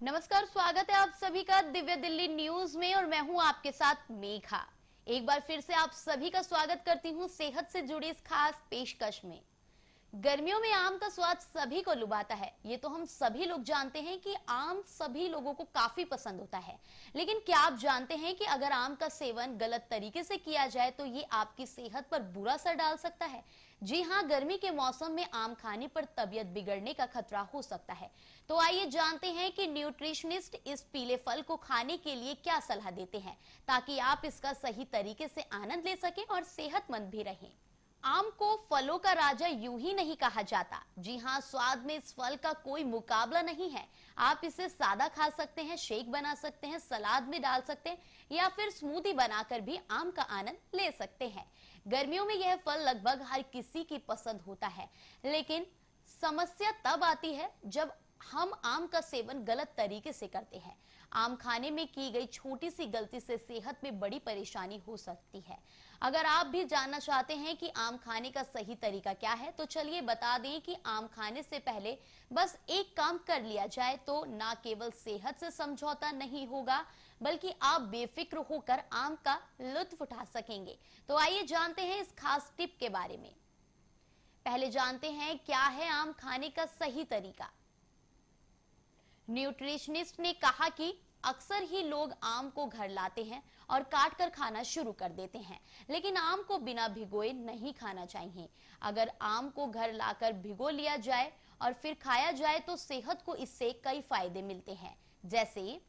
नमस्कार, स्वागत है आप सभी का दिव्य दिल्ली न्यूज में और मैं हूं आपके साथ मेघा। एक बार फिर से आप सभी का स्वागत करती हूं सेहत से जुड़ी इस खास पेशकश में। गर्मियों में आम का स्वाद सभी को लुभाता है, ये तो हम सभी लोग जानते हैं कि आम सभी लोगों को काफी पसंद होता है। लेकिन क्या आप जानते हैं कि अगर आम का सेवन गलत तरीके से किया जाए तो ये आपकी सेहत पर बुरा असर डाल सकता है। जी हाँ, गर्मी के मौसम में आम खाने पर तबीयत बिगड़ने का खतरा हो सकता है। तो आइए जानते हैं कि न्यूट्रिशनिस्ट इस पीले फल को खाने के लिए क्या सलाह देते हैं, ताकि आप इसका सही तरीके से आनंद ले सकें और सेहतमंद भी रहें। आम को फलों का राजा यूं ही नहीं कहा जाता। जी हाँ, स्वाद में इस फल का कोई मुकाबला नहीं है। आप इसे सादा खा सकते हैं, शेक बना सकते हैं, सलाद में डाल सकते हैं या फिर स्मूदी बनाकर भी आम का आनंद ले सकते हैं। गर्मियों में यह फल लगभग हर किसी की पसंद होता है, लेकिन समस्या तब आती है जब हम आम का सेवन गलत तरीके से करते हैं। आम खाने में की गई छोटी सी गलती से सेहत में बड़ी परेशानी हो सकती है। अगर आप भी जानना चाहते हैं कि आम खाने का सही तरीका क्या है, तो चलिए बता दें कि आम खाने से पहले बस एक काम कर लिया जाए तो ना केवल सेहत से समझौता नहीं होगा, बल्कि आप बेफिक्र होकर आम का लुत्फ उठा सकेंगे। तो आइए जानते हैं इस खास टिप के बारे में। पहले जानते हैं क्या है आम खाने का सही तरीका। न्यूट्रिशनिस्ट ने कहा कि अक्सर ही लोग आम को घर लाते हैं और काट कर खाना शुरू कर देते हैं, लेकिन आम को बिना भिगोए नहीं खाना चाहिए। अगर आम को घर लाकर भिगो लिया जाए और फिर खाया जाए तो सेहत को इससे कई फायदे मिलते हैं। जैसे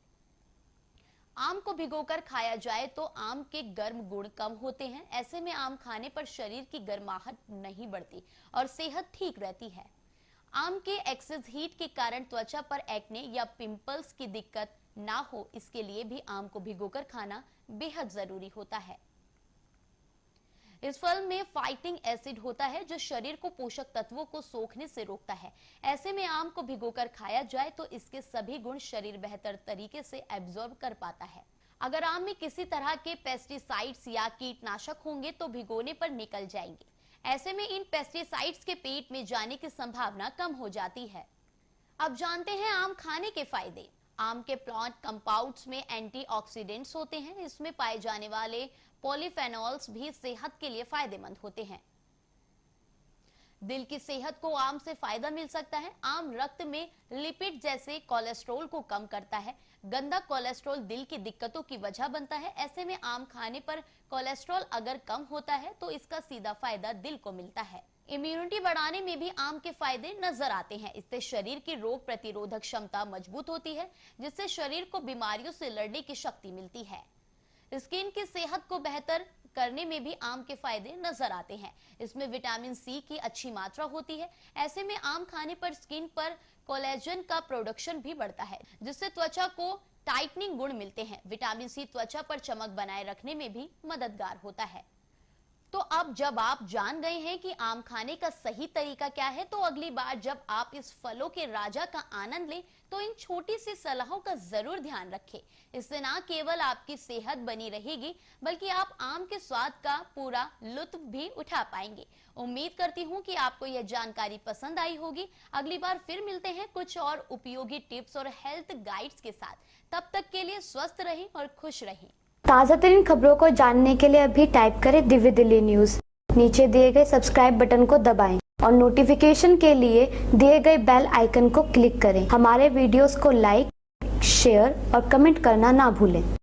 आम को भिगोकर खाया जाए तो आम के गर्म गुण कम होते हैं। ऐसे में आम खाने पर शरीर की गर्माहट नहीं बढ़ती और सेहत ठीक रहती है। आम के एक्सेस हीट के कारण त्वचा पर एक्ने या पिंपल्स की दिक्कत ना हो, इसके लिए भी आम को भिगोकर खाना बेहद जरूरी होता है। इस फल में फाइटिंग एसिड होता है जो शरीर को पोषक तत्वों को सोखने से रोकता है। ऐसे में आम को भिगोकर खाया जाए तो इसके सभी गुण शरीर बेहतर तरीके से एब्जॉर्ब कर पाता है। अगर आम में किसी तरह के पेस्टिसाइड्स या कीटनाशक होंगे तो भिगोने पर निकल जाएंगे। ऐसे में इन पेस्टिसाइड्स के पेट में जाने की संभावना कम हो जाती है। अब जानते हैं आम खाने के फायदे। आम के प्लांट कंपाउंड्स में एंटीऑक्सीडेंट्स होते हैं। इसमें पाए जाने वाले पॉलीफेनॉल्स भी सेहत के लिए फायदेमंद होते हैं। दिल की सेहत को आम से फायदा मिल सकता है। आम रक्त में लिपिड जैसे कोलेस्ट्रॉल को कम करता है। गंदा कोलेस्ट्रॉल दिल की दिक्कतों की वजह बनता है। ऐसे में आम खाने पर कोलेस्ट्रॉल अगर कम होता है तो इसका सीधा फायदा दिल को मिलता है। इम्यूनिटी बढ़ाने में भी आम के फायदे नजर आते हैं। इससे शरीर की रोग प्रतिरोधक क्षमता मजबूत होती है, जिससे शरीर को बीमारियों से लड़ने की शक्ति मिलती है। स्किन की सेहत को बेहतर करने में भी आम के फायदे नजर आते हैं। इसमें विटामिन सी की अच्छी मात्रा होती है। ऐसे में आम खाने पर स्किन पर कोलेजन का प्रोडक्शन भी बढ़ता है, जिससे त्वचा को टाइटनिंग गुण मिलते हैं। विटामिन सी त्वचा पर चमक बनाए रखने में भी मददगार होता है। तो अब जब आप जान गए हैं कि आम खाने का सही तरीका क्या है, तो अगली बार जब आप इस फलों के राजा का आनंद लें तो इन छोटी सी सलाहों का जरूर ध्यान रखें। इससे ना केवल आपकी सेहत बनी रहेगी, बल्कि आप आम के स्वाद का पूरा लुत्फ भी उठा पाएंगे। उम्मीद करती हूँ कि आपको यह जानकारी पसंद आई होगी। अगली बार फिर मिलते हैं कुछ और उपयोगी टिप्स और हेल्थ गाइड्स के साथ। तब तक के लिए स्वस्थ रहें और खुश रहें। ताज़ा तरीन खबरों को जानने के लिए अभी टाइप करें दिव्य दिल्ली न्यूज। नीचे दिए गए सब्सक्राइब बटन को दबाएं और नोटिफिकेशन के लिए दिए गए बेल आइकन को क्लिक करें। हमारे वीडियोस को लाइक, शेयर और कमेंट करना ना भूलें।